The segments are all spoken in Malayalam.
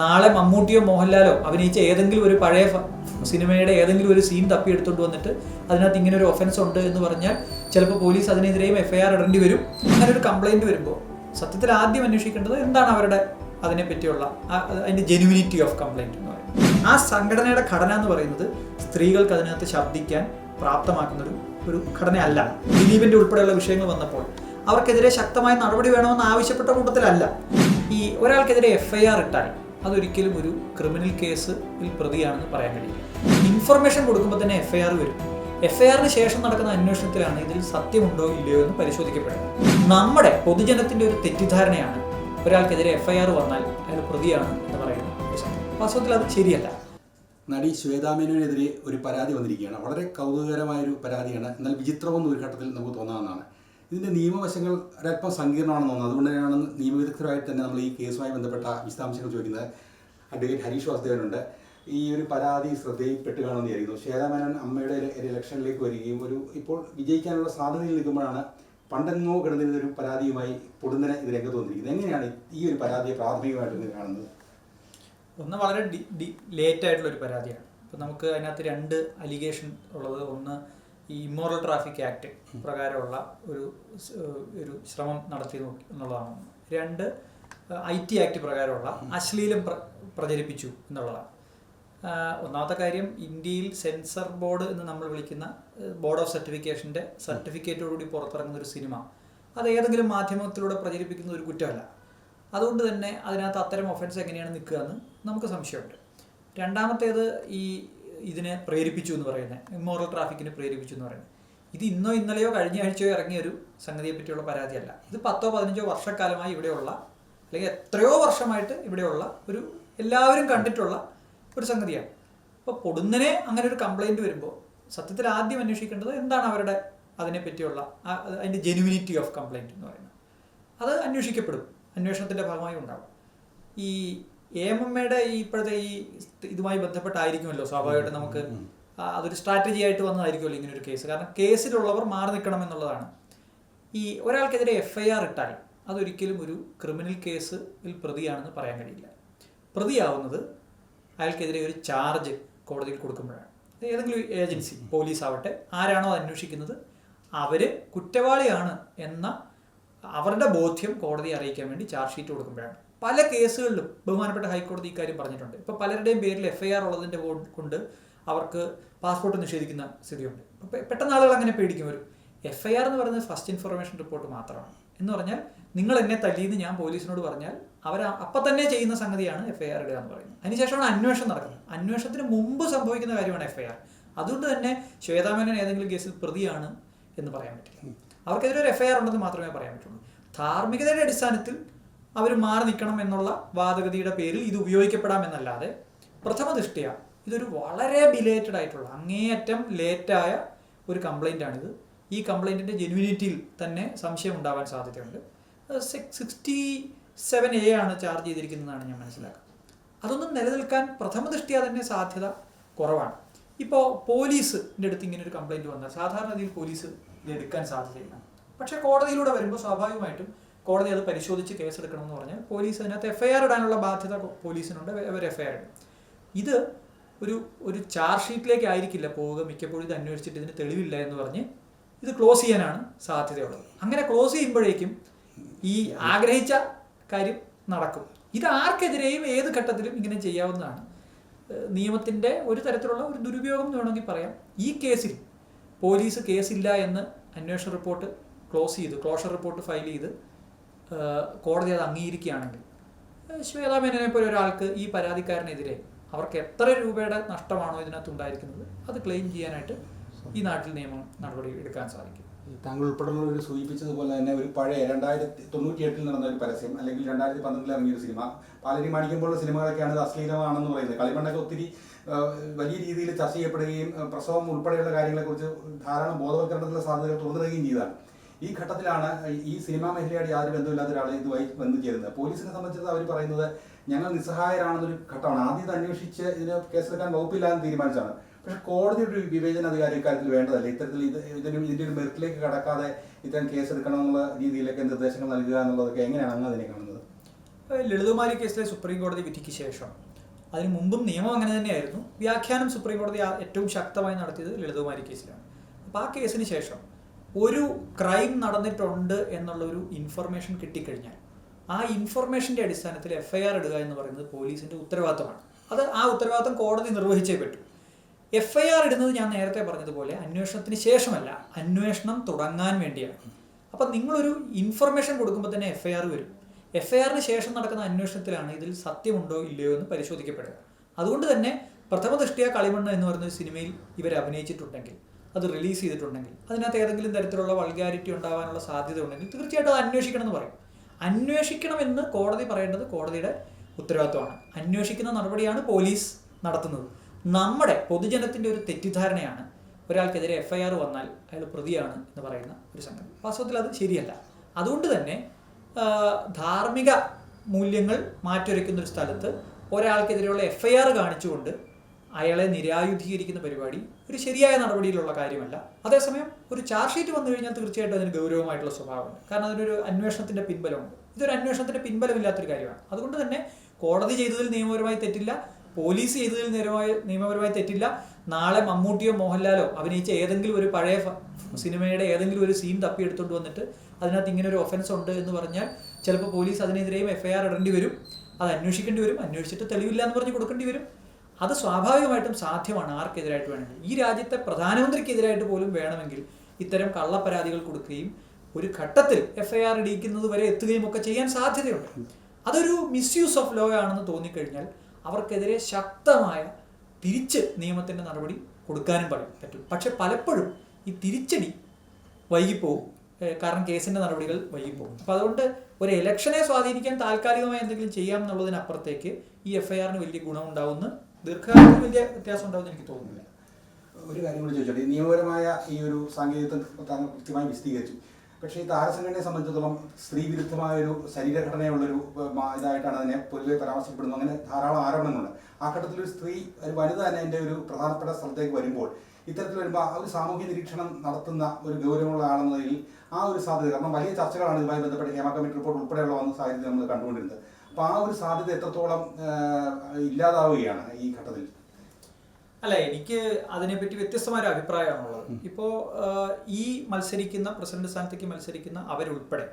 നാളെ മമ്മൂട്ടിയോ മോഹൻലാലോ അഭിനയിച്ച ഏതെങ്കിലും ഒരു പഴയ സിനിമയുടെ ഏതെങ്കിലും ഒരു സീൻ തപ്പിയെടുത്തുകൊണ്ട് വന്നിട്ട് അതിനകത്ത് ഇങ്ങനെ ഒരു ഒഫൻസ് ഉണ്ട് എന്ന് പറഞ്ഞാൽ ചിലപ്പോൾ പോലീസ് അതിനെതിരെയും FIR ഇടേണ്ടി വരും. അങ്ങനെ ഒരു കംപ്ലൈൻറ്റ് വരുമ്പോൾ സത്യത്തിൽ ആദ്യം അന്വേഷിക്കേണ്ടത് എന്താണ് അവരുടെ അതിനെപ്പറ്റിയുള്ള അതിൻ്റെ ജെനുവിനിറ്റി ഓഫ് കംപ്ലൈൻറ്റ് എന്ന് പറയുന്നത്. ആ സംഘടനയുടെ ഘടന എന്ന് പറയുന്നത് സ്ത്രീകൾക്ക് അതിനകത്ത് ശബ്ദിക്കാൻ പ്രാപ്തമാക്കുന്നൊരു ഘടനയല്ല. ദിലീപിൻ്റെ ഉൾപ്പെടെയുള്ള വിഷയങ്ങൾ വന്നപ്പോൾ അവർക്കെതിരെ ശക്തമായ നടപടി വേണമെന്ന് ആവശ്യപ്പെട്ട കൂട്ടത്തിലല്ല. ഈ ഒരാൾക്കെതിരെ FIR ഇട്ടാൽ അതൊരിക്കലും ഒരു ക്രിമിനൽ കേസിൽ പ്രതിയാണെന്ന് പറയാൻ കഴിയില്ല. ഇൻഫർമേഷൻ കൊടുക്കുമ്പോൾ തന്നെ FIR വരും. FIRന് ശേഷം നടക്കുന്ന അന്വേഷണത്തിലാണ് ഇതിൽ സത്യമുണ്ടോ ഇല്ലയോ എന്ന് പരിശോധിക്കപ്പെടുന്നത്. നമ്മുടെ പൊതുജനത്തിൻ്റെ ഒരു തെറ്റിദ്ധാരണയാണ് ഒരാൾക്കെതിരെ FIR വന്നാൽ അയാൾ പ്രതിയാണ് എന്ന് പറയുന്നത്. വാസ്തവത്തിൽ അത് ശരിയല്ല. നടി ശ്വേതാ മേനോനെതിരെ ഒരു പരാതി വന്നിരിക്കുകയാണ്. വളരെ കൗതുകകരമായൊരു പരാതിയാണ്. എന്നാൽ വിചിത്രമെന്ന് ഒരു ഘട്ടത്തിൽ നമുക്ക് തോന്നാവുന്നതാണ്. ഇതിൻ്റെ നിയമവശങ്ങൾ ഒരല്പം സങ്കീർണമാണെന്ന് തോന്നുന്നത്. അതുകൊണ്ട് തന്നെയാണ് നിയമവിദഗ്ധരായിട്ട് തന്നെ നമ്മൾ ഈ കേസുമായി ബന്ധപ്പെട്ട വിശദാംശങ്ങൾ ചോദിക്കുന്നത്. അഡ്വക്കേറ്റ് ഹരീഷ് വാസുദേവനുണ്ട്. ഈ ഒരു പരാതി ശ്രദ്ധയിൽപ്പെട്ട് കാണുമെന്ന് വിചാരിക്കുന്നു. ശ്വേതാ മേനോൻ അമ്മയുടെ ഇലക്ഷനിലേക്ക് വരികയും ഇപ്പോൾ വിജയിക്കാനുള്ള സാധ്യതയിൽ നിൽക്കുമ്പോഴാണ് പണ്ടെങ്ങോ കിടന്നിരുന്ന ഒരു പരാതിയുമായി പൊടുന്നനെ ഇത് രംഗത്ത് വന്നിരിക്കുന്നത്. എങ്ങനെയാണ് ഈ ഒരു പരാതിയെ പ്രാഥമികമായിട്ട് കാണുന്നത്? ഒന്ന് വളരെ ലേറ്റായിട്ടുള്ളൊരു പരാതിയാണ്. ഇപ്പം നമുക്ക് അതിനകത്ത് 2 അലിഗേഷൻ ഉള്ളത്. ഒന്ന് ഈ ഇമ്മോറൽ ട്രാഫിക് ആക്ട് പ്രകാരമുള്ള ഒരു ശ്രമം നടത്തി എന്നുള്ളതാണ്. 2 IT ആക്ട് പ്രകാരമുള്ള അശ്ലീലം പ്രചരിപ്പിച്ചു എന്നുള്ളതാണ്. ഒന്നാമത്തെ കാര്യം, ഇന്ത്യയിൽ സെൻസർ ബോർഡ് എന്ന് നമ്മൾ വിളിക്കുന്ന ബോർഡ് ഓഫ് സർട്ടിഫിക്കേഷൻ്റെ സർട്ടിഫിക്കറ്റോടുകൂടി പുറത്തിറങ്ങുന്ന ഒരു സിനിമ അത് ഏതെങ്കിലും മാധ്യമത്തിലൂടെ പ്രചരിപ്പിക്കുന്ന ഒരു കുറ്റമല്ല. അതുകൊണ്ട് തന്നെ അതിനകത്ത് അത്തരം ഒഫൻസ് എങ്ങനെയാണ് നിൽക്കുക എന്ന് നമുക്ക് സംശയമുണ്ട്. രണ്ടാമത്തേത് ഇതിനെ പ്രേരിപ്പിച്ചു എന്ന് പറയുന്നത്, ഇമ്മോറൽ ട്രാഫിക്കിനെ പ്രേരിപ്പിച്ചു എന്ന് പറയുന്നത്, ഇത് ഇന്നോ ഇന്നലെയോ കഴിഞ്ഞ ആഴ്ചയോ ഇറങ്ങിയ ഒരു സംഗതിയെ പറ്റിയുള്ള പരാതിയല്ല. ഇത് 10-15 വർഷക്കാലമായി ഇവിടെയുള്ള, അല്ലെങ്കിൽ എത്രയോ വർഷമായിട്ട് ഇവിടെയുള്ള എല്ലാവരും കണ്ടിട്ടുള്ള ഒരു സംഗതിയാണ്. അപ്പോൾ പൊടുന്നനെ അങ്ങനെ ഒരു കംപ്ലൈൻറ്റ് വരുമ്പോൾ സത്യത്തിൽ ആദ്യം അന്വേഷിക്കേണ്ടത് എന്താണ് അവരുടെ അതിനെപ്പറ്റിയുള്ള അതിൻ്റെ ജെനുവിനിറ്റി ഓഫ് കംപ്ലൈൻറ്റ് എന്ന് പറയുന്നത്. അത് അന്വേഷിക്കപ്പെടും, അന്വേഷണത്തിൻ്റെ ഭാഗമായി ഉണ്ടാകും. ഈ AMMയുടെ ഇപ്പോഴത്തെ ഇതുമായി ബന്ധപ്പെട്ടായിരിക്കുമല്ലോ സ്വാഭാവികമായിട്ട് നമുക്ക് അതൊരു സ്ട്രാറ്റജി ആയിട്ട് വന്നതായിരിക്കുമല്ലോ ഇങ്ങനെ ഒരു കേസ്. കാരണം കേസിലുള്ളവർ മാറി നിൽക്കണം എന്നുള്ളതാണ്. ഒരാൾക്കെതിരെ FIR ഇട്ടാൽ അതൊരിക്കലും ഒരു ക്രിമിനൽ കേസിൽ പ്രതിയാണെന്ന് പറയാൻ കഴിയില്ല. പ്രതിയാവുന്നത് അയാൾക്കെതിരെ ഒരു ചാർജ് കോടതിയിൽ കൊടുക്കുമ്പോഴാണ്. ഏതെങ്കിലും ഏജൻസി, പോലീസ് ആവട്ടെ, ആരാണോ അന്വേഷിക്കുന്നത് അവർ കുറ്റവാളിയാണ് എന്ന അവരുടെ ബോധ്യം കോടതിയെ അറിയിക്കാൻ വേണ്ടി ചാർജ് ഷീറ്റ് കൊടുക്കുമ്പോഴാണ്. പല കേസുകളിലും ബഹുമാനപ്പെട്ട ഹൈക്കോടതി ഇക്കാര്യം പറഞ്ഞിട്ടുണ്ട്. ഇപ്പോൾ പലരുടെയും പേരിൽ FIR ഉള്ളതിൻ്റെ കൊണ്ട് അവർക്ക് പാസ്പോർട്ട് നിഷേധിക്കുന്ന സ്ഥിതിയുണ്ട്. പെട്ടെന്ന് ആളുകൾ അങ്ങനെ പേടിക്കും. ഒരു FIR എന്ന് പറയുന്നത് ഫസ്റ്റ് ഇൻഫർമേഷൻ റിപ്പോർട്ട് മാത്രമാണ്. എന്ന് പറഞ്ഞാൽ നിങ്ങൾ എന്നെ തല്ലിയെന്ന് ഞാൻ പോലീസിനോട് പറഞ്ഞാൽ അവർ അപ്പം തന്നെ ചെയ്യുന്ന സംഗതിയാണ് FIR ഇടുക എന്ന് പറയുന്നത്. അതിനുശേഷമാണ് അന്വേഷണം നടക്കുന്നത്. അന്വേഷണത്തിന് മുമ്പ് സംഭവിക്കുന്ന കാര്യമാണ് FIR. അതുകൊണ്ട് തന്നെ ശ്വേതാ മേനോൻ ഏതെങ്കിലും കേസിൽ പ്രതിയാണ് എന്ന് പറയാൻ പറ്റില്ല. അവർക്കെതിരെ ഒരു FIR ഉണ്ടെന്ന് മാത്രമേ പറയാൻ പറ്റുള്ളൂ. ധാർമ്മികതയുടെ അടിസ്ഥാനത്തിൽ അവർ മാറി നിൽക്കണം എന്നുള്ള വാദഗതിയുടെ പേരിൽ ഇത് ഉപയോഗിക്കപ്പെടാമെന്നല്ലാതെ പ്രഥമ ദൃഷ്ടിയ ഇതൊരു വളരെ ബിലേറ്റഡ് ആയിട്ടുള്ള, അങ്ങേയറ്റം ലേറ്റായ ഒരു കംപ്ലൈൻ്റാണിത്. ഈ കംപ്ലൈൻറ്റിൻ്റെ ജെനുവിനിറ്റിയിൽ തന്നെ സംശയം ഉണ്ടാവാൻ സാധ്യതയുണ്ട്. 67A ആണ് ചാർജ് ചെയ്തിരിക്കുന്നതെന്നാണ് ഞാൻ മനസ്സിലാക്കുന്നത്. അതൊന്നും നിലനിൽക്കാൻ പ്രഥമ ദൃഷ്ടിയ തന്നെ സാധ്യത കുറവാണ്. ഇപ്പോൾ പോലീസിൻ്റെ അടുത്ത് ഇങ്ങനെ ഒരു കംപ്ലൈൻറ്റ് വന്നാൽ സാധാരണഗതിയിൽ പോലീസ് ഇത് എടുക്കാൻ സാധ്യതയില്ല. പക്ഷേ കോടതിയിലൂടെ വരുമ്പോൾ സ്വാഭാവികമായിട്ടും കോടതി അത് പരിശോധിച്ച് കേസെടുക്കണമെന്ന് പറഞ്ഞാൽ പോലീസ് അതിനകത്ത് FIR ഇടാനുള്ള ബാധ്യത പോലീസിനുണ്ട്. അവർ FIR ഇടും. ഇത് ഒരു ചാർജ് ഷീറ്റിലേക്ക് ആയിരിക്കില്ല പോവുക. മിക്കപ്പോഴും ഇത് അന്വേഷിച്ചിട്ട് ഇതിന് തെളിവില്ല എന്ന് പറഞ്ഞ് ഇത് ക്ലോസ് ചെയ്യാനാണ് സാധ്യതയുള്ളത്. അങ്ങനെ ക്ലോസ് ചെയ്യുമ്പോഴേക്കും ഈ ആഗ്രഹിച്ച കാര്യം നടക്കും. ഇത് ആർക്കെതിരെയും ഏത് ഘട്ടത്തിലും ഇങ്ങനെ ചെയ്യാവുന്നതാണ്. നിയമത്തിൻ്റെ ഒരു തരത്തിലുള്ള ഒരു ദുരുപയോഗം എന്ന് വേണമെങ്കിൽ പറയാം. ഈ കേസിൽ പോലീസ് കേസില്ല എന്ന് അന്വേഷണ റിപ്പോർട്ട് ക്ലോഷർ റിപ്പോർട്ട് ഫയൽ ചെയ്ത് കോടതി അത് അംഗീകരിക്കുകയാണെങ്കിൽ ശ്വേതാ മേനോനെ പോലെ ഒരാൾക്ക്, ഈ പരാതിക്കാരനെതിരെ അവർക്ക് എത്ര രൂപയുടെ നഷ്ടമാണോ ഇതിനകത്ത് ഉണ്ടായിരിക്കുന്നത് അത് ക്ലെയിം ചെയ്യാനായിട്ട് ഈ നാട്ടിൽ നിയമം നടപടി എടുക്കാൻ സാധിക്കും. താങ്കൾ ഉൾപ്പെടെയുള്ളവർ സൂചിപ്പിച്ചതുപോലെ തന്നെ ഒരു പഴയ 1998 നടന്ന ഒരു പരസ്യം, അല്ലെങ്കിൽ 2012 ഇറങ്ങിയൊരു സിനിമ, പാലരി മാണിക്കുമ്പോഴുള്ള സിനിമകളൊക്കെയാണ് ഇത് അശ്ലീലമാണെന്ന് പറയുന്നത്. കളിമണ്ണൊക്കെ ഒത്തിരി വലിയ രീതിയിൽ ചർച്ച ചെയ്യപ്പെടുകയും പ്രസവം ഉൾപ്പെടെയുള്ള കാര്യങ്ങളെക്കുറിച്ച് ധാരാളം ബോധവൽക്കരണത്തിലുള്ള സാധ്യതകൾ തുറന്നിടുകയും ചെയ്തതാണ്. ഈ ഘട്ടത്തിലാണ് ഈ സിനിമാ മേഖലയോട് യാതൊരു ബന്ധമില്ലാത്ത ഒരാൾ ഇതുമായി വന്നു ചേരുന്നത്. പോലീസിനെ സംബന്ധിച്ച് അവർ പറയുന്നത് ഞങ്ങൾ നിസ്സഹായരാണെന്നൊരു ഘട്ടമാണ്. ആദ്യം ഇത് അന്വേഷിച്ച് ഇതിന് കേസെടുക്കാൻ വകുപ്പില്ലാന്ന് തീരുമാനിച്ചാണ്. പക്ഷെ കോടതിയുടെ ഒരു വിവേചനാധികാരി ഇക്കാര്യത്തിൽ വേണ്ടതല്ല. ഇത്തരത്തിൽ ഇതിൻ്റെ ഒരു മെറിറ്റിലേക്ക് കടക്കാതെ ഇത്തരം കേസെടുക്കണമെന്നുള്ള രീതിയിലൊക്കെ നിർദ്ദേശങ്ങൾ നൽകുക എന്നുള്ളതൊക്കെ എങ്ങനെയാണ് അങ്ങ് അതിനെ കാണുന്നത്? ലളിതകുമാരി കേസിലെ സുപ്രീം കോടതി വിധിക്ക് ശേഷം, അതിനു മുമ്പും നിയമം അങ്ങനെ തന്നെയായിരുന്നു, വ്യാഖ്യാനം സുപ്രീം കോടതി ഏറ്റവും ശക്തമായി നടത്തിയത് ലളിതകുമാരി കേസിലാണ്. അപ്പോൾ ആ കേസിന് ശേഷം ഒരു ക്രൈം നടന്നിട്ടുണ്ട് എന്നുള്ളൊരു ഇൻഫർമേഷൻ കിട്ടിക്കഴിഞ്ഞാൽ ആ ഇൻഫർമേഷൻ്റെ അടിസ്ഥാനത്തിൽ FIR ഇടുക എന്ന് പറയുന്നത് പോലീസിൻ്റെ ഉത്തരവാദിത്തമാണ്. ആ ഉത്തരവാദിത്തം കോടതി നിർവഹിച്ചേ പറ്റൂ. FIR ഇടുന്നത് ഞാൻ നേരത്തെ പറഞ്ഞതുപോലെ അന്വേഷണത്തിന് ശേഷമല്ല, അന്വേഷണം തുടങ്ങാൻ വേണ്ടിയാണ്. അപ്പം നിങ്ങളൊരു ഇൻഫർമേഷൻ കൊടുക്കുമ്പോൾ തന്നെ FIR വരും. FIRന് ശേഷം നടക്കുന്ന അന്വേഷണത്തിലാണ് ഇതിൽ സത്യമുണ്ടോ ഇല്ലയോ എന്ന് പരിശോധിക്കപ്പെടുക. അതുകൊണ്ട് തന്നെ പ്രഥമ ദൃഷ്ടിയ കളിമണ്ണ് എന്ന് പറയുന്ന ഒരു സിനിമയിൽ ഇവർ അഭിനയിച്ചിട്ടുണ്ടെങ്കിൽ, അത് റിലീസ് ചെയ്തിട്ടുണ്ടെങ്കിൽ, അതിനകത്ത് ഏതെങ്കിലും തരത്തിലുള്ള വൾഗാരിറ്റി ഉണ്ടാകാനുള്ള സാധ്യത ഉണ്ടെങ്കിൽ തീർച്ചയായിട്ടും അത് അന്വേഷിക്കണം എന്ന് പറയും. അന്വേഷിക്കണമെന്ന് കോടതി പറയേണ്ടത് കോടതിയുടെ ഉത്തരവാദിത്വമാണ്. അന്വേഷിക്കുന്ന നടപടിയാണ് പോലീസ് നടത്തുന്നത്. നമ്മുടെ പൊതുജനത്തിൻ്റെ ഒരു തെറ്റിദ്ധാരണയാണ് ഒരാൾക്കെതിരെ FIR വന്നാൽ അയാൾ പ്രതിയാണ് എന്ന് പറയുന്ന ഒരു സംഗതി. വാസ്തവത്തിൽ അത് ശരിയല്ല. അതുകൊണ്ട് തന്നെ ധാർമ്മിക മൂല്യങ്ങൾ മാറ്റുരയ്ക്കുന്ന ഒരു സ്ഥലത്ത് ഒരാൾക്കെതിരെയുള്ള FIR കാണിച്ചുകൊണ്ട് അയാളെ നിരായുധീകരിക്കുന്ന പരിപാടി ഒരു ശരിയായ നടപടിയിലുള്ള കാര്യമല്ല. അതേസമയം ഒരു ചാർജ് ഷീറ്റ് വന്നു കഴിഞ്ഞാൽ തീർച്ചയായിട്ടും അതിന് ഗൗരവമായിട്ടുള്ള സ്വഭാവമുണ്ട്. കാരണം അതിനൊരു അന്വേഷണത്തിൻ്റെ പിൻബലമുണ്ട്. ഇതൊരു അന്വേഷണത്തിൻ്റെ പിൻബലമില്ലാത്തൊരു കാര്യമാണ്. അതുകൊണ്ട് തന്നെ കോടതി ചെയ്തതിൽ നിയമപരമായി തെറ്റില്ല, പോലീസ് ചെയ്തതിൽ നിയമപരമായി തെറ്റില്ല. നാളെ മമ്മൂട്ടിയോ മോഹൻലാലോ അഭിനയിച്ച ഏതെങ്കിലും ഒരു പഴയ സിനിമയുടെ ഏതെങ്കിലും ഒരു സീൻ തപ്പിയെടുത്തുകൊണ്ട് വന്നിട്ട് അതിനകത്ത് ഇങ്ങനെ ഒരു ഒഫൻസ് ഉണ്ട് എന്ന് പറഞ്ഞാൽ ചിലപ്പോൾ പോലീസ് അതിനെതിരെയും FIR ഇടേണ്ടി വരും, അത് അന്വേഷിക്കേണ്ടി വരും, അന്വേഷിച്ചിട്ട് തെളിവില്ല എന്ന് പറഞ്ഞ് കൊടുക്കേണ്ടി വരും. അത് സ്വാഭാവികമായിട്ടും സാധ്യമാണ്. ആർക്കെതിരായിട്ട് വേണമെങ്കിൽ, ഈ രാജ്യത്തെ പ്രധാനമന്ത്രിക്കെതിരായിട്ട് പോലും വേണമെങ്കിൽ ഇത്തരം കള്ളപ്പരാതികൾ കൊടുക്കുകയും ഒരു ഘട്ടത്തിൽ FIR ഇടിക്കുന്നത് വരെ എത്തുകയും ഒക്കെ ചെയ്യാൻ സാധ്യതയുണ്ട്. അതൊരു മിസ്യൂസ് ഓഫ് ലോ ആണെന്ന് തോന്നിക്കഴിഞ്ഞാൽ അവർക്കെതിരെ ശക്തമായ തിരിച്ച് നിയമത്തിൻ്റെ നടപടി കൊടുക്കാനും പറ്റും. പക്ഷെ പലപ്പോഴും ഈ തിരിച്ചടി വൈകിപ്പോവും, കാരണം കേസിൻ്റെ നടപടികൾ വൈകിപ്പോകും. അപ്പോൾ അതുകൊണ്ട് ഒരു ഇലക്ഷനെ സ്വാധീനിക്കാൻ താൽക്കാലികമായി എന്തെങ്കിലും ചെയ്യാം എന്നുള്ളതിനപ്പുറത്തേക്ക് ഈ FIRന് വലിയ ഗുണമുണ്ടാവുമെന്ന്, ദീർഘകാലത്തിൽ വലിയ വ്യത്യാസം ഉണ്ടാവുമെന്ന് എനിക്ക് തോന്നുന്നില്ല. ഒരു കാര്യം കൂടി ചോദിച്ചോട്ടെ, ഈ നിയമപരമായ ഈ ഒരു സാങ്കേതികത്വം താങ്കൾ കൃത്യമായി വിശദീകരിച്ചു. പക്ഷേ ഈ താരസംഘടനയെ സംബന്ധിച്ചിടത്തോളം സ്ത്രീ വിരുദ്ധമായൊരു ശരീരഘടനയുള്ളൊരു ഇതായിട്ടാണ് അതിനെ പൊതുവെ പരാമർശപ്പെടുന്നത്. അങ്ങനെ ധാരാളം ആരോപണങ്ങളുണ്ട്. ആ ഘട്ടത്തിൽ ഒരു സ്ത്രീ, ഒരു വനിത തന്നെ എൻ്റെ ഒരു പ്രധാനപ്പെട്ട സ്ഥലത്തേക്ക് വരുമ്പോൾ, ഇത്തരത്തിൽ വരുമ്പോൾ ഒരു സാമൂഹ്യ നിരീക്ഷണം നടത്തുന്ന ഒരു ഗൗരവമുള്ള ആളെന്നതിൽ ആ ഒരു സാധ്യത, കാരണം വലിയ ചർച്ചകളാണ് ഇതുമായി ബന്ധപ്പെട്ട് ഹേമ കമ്മിറ്റി റിപ്പോർട്ട് ഉൾപ്പെടെയുള്ള വന്ന സാഹചര്യം നമ്മൾ കണ്ടുകൊണ്ടിരുന്നത്. അപ്പോൾ ആ ഒരു സാധ്യത എത്രത്തോളം ഇല്ലാതാവുകയാണ് ഈ ഘട്ടത്തിൽ? അല്ല, എനിക്ക് അതിനെപ്പറ്റി വ്യത്യസ്തമായ ഒരു അഭിപ്രായമാണുള്ളത്. ഇപ്പോൾ ഈ മത്സരിക്കുന്ന പ്രസിഡന്റ് സ്ഥാനത്തേക്ക് മത്സരിക്കുന്ന അവരുൾപ്പെടെ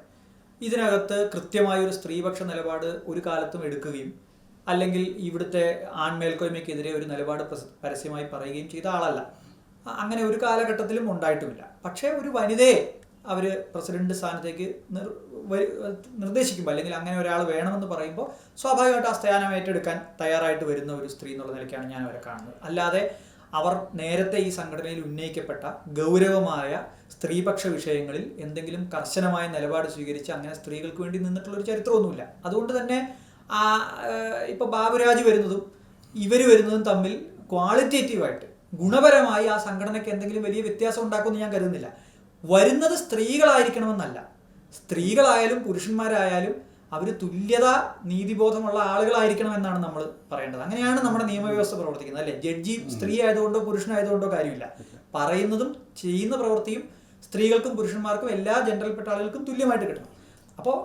ഇതിനകത്ത് കൃത്യമായൊരു സ്ത്രീപക്ഷ നിലപാട് ഒരു കാലത്തും എടുക്കുകയും അല്ലെങ്കിൽ ഇവിടുത്തെ ആൺമേൽക്കോയ്മയ്ക്കെതിരെ ഒരു നിലപാട് പരസ്യമായി പറയുകയും ചെയ്ത ആളല്ല. അങ്ങനെ ഒരു കാലഘട്ടത്തിലും ഉണ്ടായിട്ടുമില്ല. പക്ഷേ ഒരു വനിതയെ അവർ പ്രസിഡന്റ് സ്ഥാനത്തേക്ക് നിർദ്ദേശിക്കുമ്പോൾ, അല്ലെങ്കിൽ അങ്ങനെ ഒരാൾ വേണമെന്ന് പറയുമ്പോൾ സ്വാഭാവികമായിട്ട് ആ സ്ഥാനം ഏറ്റെടുക്കാൻ തയ്യാറായിട്ട് വരുന്ന ഒരു സ്ത്രീ എന്നുള്ള നിലയ്ക്കാണ് ഞാൻ അവരെ കാണുന്നത്. അല്ലാതെ അവർ നേരത്തെ ഈ സംഘടനയിൽ ഉന്നയിക്കപ്പെട്ട ഗൗരവമായ സ്ത്രീപക്ഷ വിഷയങ്ങളിൽ എന്തെങ്കിലും കർശനമായ നിലപാട് സ്വീകരിച്ച് അങ്ങനെ സ്ത്രീകൾക്ക് വേണ്ടി നിന്നിട്ടുള്ളൊരു ചരിത്രമൊന്നുമില്ല. അതുകൊണ്ട് തന്നെ ഇപ്പോൾ ബാബുരാജ് വരുന്നതും ഇവർ വരുന്നതും തമ്മിൽ ക്വാളിറ്റേറ്റീവായിട്ട് ഗുണപരമായി ആ സംഘടനയ്ക്ക് എന്തെങ്കിലും വലിയ വ്യത്യാസം ഉണ്ടാക്കുമെന്ന് ഞാൻ കരുതുന്നില്ല. വരുന്നത് സ്ത്രീകളായിരിക്കണമെന്നല്ല, സ്ത്രീകളായാലും പുരുഷന്മാരായാലും അവർ തുല്യത നീതിബോധമുള്ള ആളുകളായിരിക്കണം എന്നാണ് നമ്മൾ പറയേണ്ടത്. അങ്ങനെയാണ് നമ്മുടെ നിയമവ്യവസ്ഥ പ്രവർത്തിക്കുന്നത്, അല്ലേ? ജഡ്ജി സ്ത്രീ ആയതുകൊണ്ടോ പുരുഷനായതുകൊണ്ടോ കാര്യമില്ല. പറയുന്നതും ചെയ്യുന്ന പ്രവൃത്തിയും സ്ത്രീകൾക്കും പുരുഷന്മാർക്കും എല്ലാ ജനറൽപ്പെട്ട ആളുകൾക്കും തുല്യമായിട്ട് കിട്ടണം. അപ്പോൾ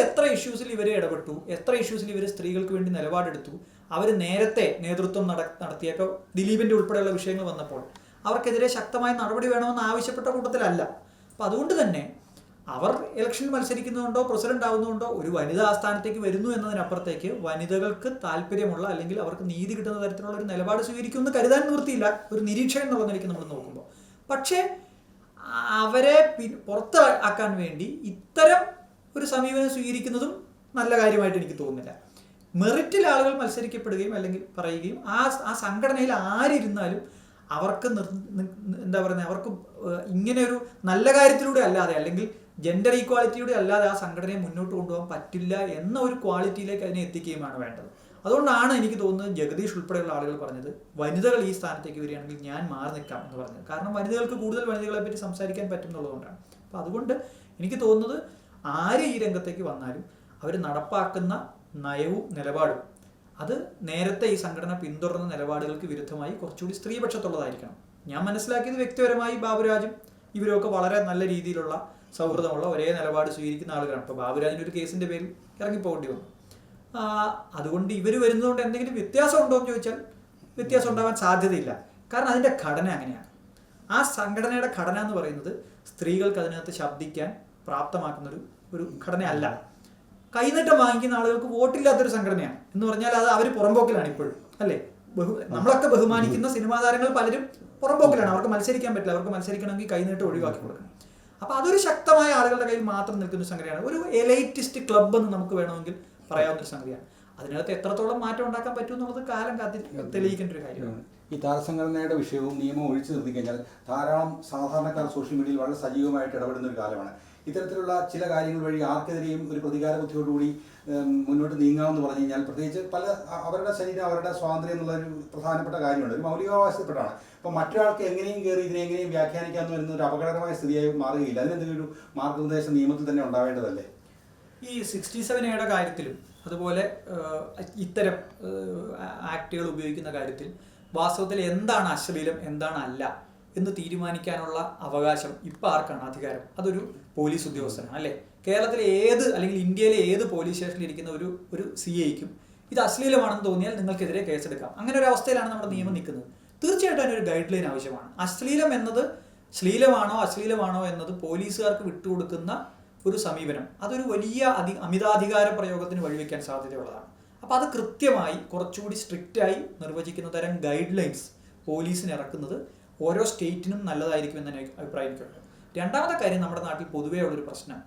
എത്ര ഇഷ്യൂസിൽ ഇവർ ഇടപെട്ടു, എത്ര ഇഷ്യൂസിൽ ഇവർ സ്ത്രീകൾക്ക് വേണ്ടി നിലപാടെടുത്തു, അവർ നേരത്തെ നേതൃത്വം നടത്തിയപ്പോൾ ദിലീപിൻ്റെ ഉൾപ്പെടെയുള്ള വിഷയങ്ങൾ വന്നപ്പോൾ അവർക്കെതിരെ ശക്തമായ നടപടി വേണമെന്ന് ആവശ്യപ്പെട്ട കൂട്ടത്തിലല്ല. അപ്പം അതുകൊണ്ട് തന്നെ അവർ ഇലക്ഷനിൽ മത്സരിക്കുന്നതുകൊണ്ടോ പ്രസിഡന്റ് ആവുന്നതുകൊണ്ടോ ഒരു വനിത ആ സ്ഥാനത്തേക്ക് വരുന്നു എന്നതിനപ്പുറത്തേക്ക് വനിതകൾക്ക് താല്പര്യമുള്ള അല്ലെങ്കിൽ അവർക്ക് നീതി കിട്ടുന്ന തരത്തിലുള്ള ഒരു നിലപാട് സ്വീകരിക്കുമെന്ന് കരുതാൻ നിവൃത്തിയില്ല ഒരു നിരീക്ഷകൻ എന്നുള്ള നിലയ്ക്ക് നമ്മൾ നോക്കുമ്പോൾ. പക്ഷേ അവരെ പുറത്ത് ആക്കാൻ വേണ്ടി ഇത്തരം ഒരു സമീപനം സ്വീകരിക്കുന്നതും നല്ല കാര്യമായിട്ട് എനിക്ക് തോന്നുന്നില്ല. മെറിറ്റിൽ ആളുകൾ മത്സരിക്കപ്പെടുകയും അല്ലെങ്കിൽ പറയുകയും ആ സംഘടനയിൽ ആരിരുന്നാലും അവർക്ക് എന്താ പറയുന്നത്, അവർക്ക് ഇങ്ങനെ ഒരു നല്ല കാര്യത്തിലൂടെ അല്ലാതെ അല്ലെങ്കിൽ ജെൻഡർ ഈക്വാലിറ്റിയുടെ അല്ലാതെ ആ സംഘടനയെ മുന്നോട്ട് കൊണ്ടുപോകാൻ പറ്റില്ല എന്ന ഒരു ക്വാളിറ്റിയിലേക്ക് അതിനെ എത്തിക്കുകയുമാണ് വേണ്ടത്. അതുകൊണ്ടാണ് എനിക്ക് തോന്നുന്നത് ജഗദീഷ് ഉൾപ്പെടെയുള്ള ആളുകൾ പറഞ്ഞത് വനിതകൾ ഈ സ്ഥാനത്തേക്ക് വരികയാണെങ്കിൽ ഞാൻ മാറി നിൽക്കാം എന്ന് പറഞ്ഞത്. കാരണം വനിതകൾക്ക് കൂടുതൽ വനിതകളെ പറ്റി സംസാരിക്കാൻ പറ്റും എന്നുള്ളതുകൊണ്ടാണ്. അപ്പോൾ അതുകൊണ്ട് എനിക്ക് തോന്നുന്നത് ആര് ഈ രംഗത്തേക്ക് വന്നാലും അവർ നടപ്പാക്കുന്ന നയവും നിലപാടും അത് നേരത്തെ ഈ സംഘടന പിന്തുടർന്ന നിലപാടുകൾക്ക് വിരുദ്ധമായി കുറച്ചുകൂടി സ്ത്രീപക്ഷത്തുള്ളതായിരിക്കണം. ഞാൻ മനസ്സിലാക്കിയത് വ്യക്തിപരമായി ബാബുരാജും ഇവരൊക്കെ വളരെ നല്ല രീതിയിലുള്ള സൗഹൃദമുള്ള ഒരേ നിലപാട് സ്വീകരിക്കുന്ന ആളുകളാണ്. ഇപ്പോൾ ബാബുരാജിൻ്റെ ഒരു കേസിൻ്റെ പേരിൽ ഇറങ്ങിപ്പോകേണ്ടി വന്നു. അതുകൊണ്ട് ഇവർ വരുന്നതുകൊണ്ട് എന്തെങ്കിലും വ്യത്യാസം ഉണ്ടോ എന്ന് ചോദിച്ചാൽ വ്യത്യാസം ഉണ്ടാവാൻ സാധ്യതയില്ല. കാരണം അതിൻ്റെ ഘടന അങ്ങനെയാണ്. ആ സംഘടനയുടെ ഘടന എന്ന് പറയുന്നത് സ്ത്രീകൾക്ക് അതിനകത്ത് ശബ്ദിക്കാൻ പ്രാപ്തമാക്കുന്ന ഒരു ഘടനയല്ല. കൈനീട്ടം വാങ്ങിക്കുന്ന ആളുകൾക്ക് വോട്ടില്ലാത്തൊരു സംഘടനയാണ് എന്ന് പറഞ്ഞാൽ അത് അവർ പുറമ്പോക്കിലാണ് ഇപ്പോഴും, അല്ലേ? നമ്മളൊക്കെ ബഹുമാനിക്കുന്ന സിനിമാ താരങ്ങൾ പലരും പുറമ്പോക്കിലാണ്. അവർക്ക് മത്സരിക്കാൻ പറ്റില്ല. അവർക്ക് മത്സരിക്കണമെങ്കിൽ കൈനീട്ടം ഒഴിവാക്കി കൊടുക്കണം. അപ്പോൾ അതൊരു ശക്തമായ ആളുകളുടെ കയ്യിൽ മാത്രം നിൽക്കുന്ന സംഗതിയാണ്. ഒരു എലൈറ്റിസ്റ്റ് ക്ലബ് എന്ന് നമുക്ക് വേണമെങ്കിൽ പറയാവുന്നൊരു സംഗതിയാണ്. അതിനകത്ത് എത്രത്തോളം മാറ്റം ഉണ്ടാക്കാൻ പറ്റും എന്നുള്ളത് കാലം തെളിയിക്കേണ്ട ഒരു കാര്യമാണ്. ഈ താരസംഘടനയുടെ വിഷയവും നിയമവും ഒഴിച്ചു നിർത്തി കഴിഞ്ഞാൽ ധാരാളം സാധാരണക്കാർ സോഷ്യൽ മീഡിയയിൽ വളരെ സജീവമായിട്ട് ഇടപെടുന്ന ഒരു കാലമാണ്. ഇത്തരത്തിലുള്ള ചില കാര്യങ്ങൾ വഴി ആർക്കെതിരെയും ഒരു പ്രതികാര ബുദ്ധിയോടുകൂടി മുന്നോട്ട് നീങ്ങാമെന്ന് പറഞ്ഞു കഴിഞ്ഞാൽ, പ്രത്യേകിച്ച് അവരുടെ ശരീരം, അവരുടെ സ്വാതന്ത്ര്യം എന്നുള്ളൊരു പ്രധാനപ്പെട്ട കാര്യമുണ്ട്, ഒരു മൗലികാവകാശപ്പെട്ടാണ്. അപ്പോൾ മറ്റൊരാൾക്ക് എങ്ങനെയും കയറി ഇതിനെ എങ്ങനെയും വ്യാഖ്യാനിക്കാമെന്ന് വരുന്ന ഒരു അപകടകരമായ സ്ഥിതിയായി മാറുകയില്ല. അതിനെന്തെങ്കിലും ഒരു മാർഗനിർദ്ദേശം നിയമത്തിൽ തന്നെ ഉണ്ടാവേണ്ടതല്ലേ? ഈ 67A കാര്യത്തിലും അതുപോലെ ഇത്തരം ആക്ടുകൾ ഉപയോഗിക്കുന്ന കാര്യത്തിൽ വാസ്തവത്തിൽ എന്താണ് അശ്ലീലം എന്താണ് അല്ല എന്ന് തീരുമാനിക്കാനുള്ള അവകാശം ഇപ്പം ആർക്കാണ് അധികാരം? അതൊരു പോലീസ് ഉദ്യോഗസ്ഥനാണ്, അല്ലേ? കേരളത്തിലെ അല്ലെങ്കിൽ ഇന്ത്യയിലെ ഏത് പോലീസ് സ്റ്റേഷനിൽ ഇരിക്കുന്ന ഒരു CIക്കും ഇത് അശ്ലീലമാണെന്ന് തോന്നിയാൽ നിങ്ങൾക്കെതിരെ കേസെടുക്കാം. അങ്ങനെ ഒരു അവസ്ഥയിലാണ് നമ്മുടെ നിയമം നിൽക്കുന്നത്. തീർച്ചയായിട്ടും അതിനൊരു ഗൈഡ് ലൈൻ ആവശ്യമാണ്. അശ്ലീലം എന്നത് ശ്ലീലമാണോ അശ്ലീലമാണോ എന്നത് പോലീസുകാർക്ക് വിട്ടുകൊടുക്കുന്ന ഒരു സമീപനം അതൊരു വലിയ അമിതാധികാര പ്രയോഗത്തിന് വഴിവെക്കാൻ സാധ്യതയുള്ളതാണ്. അപ്പോൾ അത് കൃത്യമായി കുറച്ചുകൂടി സ്ട്രിക്റ്റായി നിർവചിക്കുന്ന തരം ഗൈഡ് ലൈൻസ് പോലീസിന് ഇറക്കുന്നത് ഓരോ സ്റ്റേറ്റിനും നല്ലതായിരിക്കും എന്ന് അഭിപ്രായം എനിക്കുണ്ട്. രണ്ടാമത്തെ കാര്യം, നമ്മുടെ നാട്ടിൽ പൊതുവേ ഉള്ളൊരു പ്രശ്നം,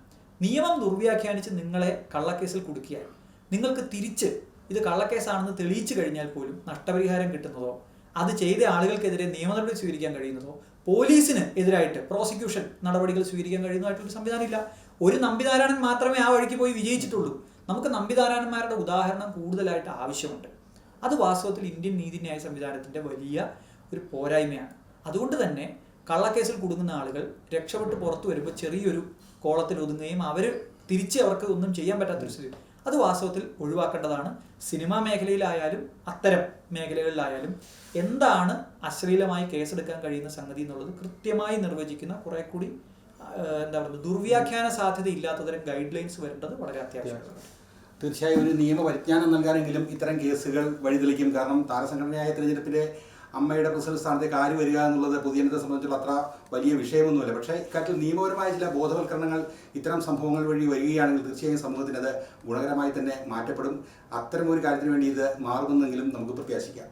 നിയമം ദുർവ്യാഖ്യാനിച്ച് നിങ്ങളെ കള്ളക്കേസിൽ കുടുക്കിയാൽ നിങ്ങൾക്ക് തിരിച്ച് ഇത് കള്ളക്കേസാണെന്ന് തെളിയിച്ചു കഴിഞ്ഞാൽ പോലും നഷ്ടപരിഹാരം കിട്ടുന്നതോ അത് ചെയ്ത ആളുകൾക്കെതിരെ നിയമനടപടി സ്വീകരിക്കാൻ കഴിയുന്നതോ പോലീസിന് എതിരായിട്ട് പ്രോസിക്യൂഷൻ നടപടികൾ സ്വീകരിക്കാൻ കഴിയുന്നതായിട്ടൊരു സംവിധാനമില്ല. ഒരു നമ്പിനാരായണൻ മാത്രമേ ആ വഴിക്ക് പോയി വിജയിച്ചിട്ടുള്ളൂ. നമുക്ക് നമ്പിനാരായണന്മാരുടെ ഉദാഹരണം കൂടുതലായിട്ട് ആവശ്യമുണ്ട്. അത് വാസ്തവത്തിൽ ഇന്ത്യൻ നീതിന്യായ സംവിധാനത്തിൻ്റെ വലിയ ഒരു പോരായ്മയാണ്. അതുകൊണ്ട് തന്നെ കള്ളക്കേസിൽ കുടുങ്ങുന്ന ആളുകൾ രക്ഷപ്പെട്ട് പുറത്തു വരുമ്പോൾ ചെറിയൊരു കോളത്തിൽ ഒതുങ്ങുകയും അവർക്ക് ഒന്നും ചെയ്യാൻ പറ്റാത്തൊരു സ്ഥിതി, അത് വാസ്തവത്തിൽ ഒഴിവാക്കേണ്ടതാണ്. സിനിമാ മേഖലയിലായാലും അത്തരം മേഖലകളിലായാലും എന്താണ് അശ്ലീലമായി കേസെടുക്കാൻ കഴിയുന്ന സംഗതി എന്നുള്ളത് കൃത്യമായി നിർവചിക്കുന്ന കുറെ കൂടി ദുർവ്യാഖ്യാന സാധ്യത ഇല്ലാത്ത തരം ഗൈഡ് ലൈൻസ് വരേണ്ടത് വളരെ അത്യാവശ്യമാണ്. തീർച്ചയായും ഒരു നിയമപരിജ്ഞാനം നൽകാനെങ്കിലും ഇത്തരം കേസുകൾ വഴിതെളിക്കും. കാരണം താരസംഘടനയായ തിരഞ്ഞെടുപ്പിലെ അമ്മയുടെ പ്രസിഡന്റ് സ്ഥാനത്തേക്ക് ആര് വരിക എന്നുള്ളത് പൊതുജനത്തെ സംബന്ധിച്ചുള്ള അത്ര വലിയ വിഷയമൊന്നുമില്ല. പക്ഷേ ഇക്കാര്യത്തിൽ നിയമപരമായ ചില ബോധവൽക്കരണങ്ങൾ ഇത്തരം സംഭവങ്ങൾ വഴി വരികയാണെങ്കിൽ തീർച്ചയായും സമൂഹത്തിന് അത് ഗുണകരമായി തന്നെ മാറ്റപ്പെടും. അത്തരം ഒരു കാര്യത്തിന് വേണ്ടി ഇത് മാറുമെന്നെങ്കിലും നമുക്ക് പ്രത്യാശിക്കാം.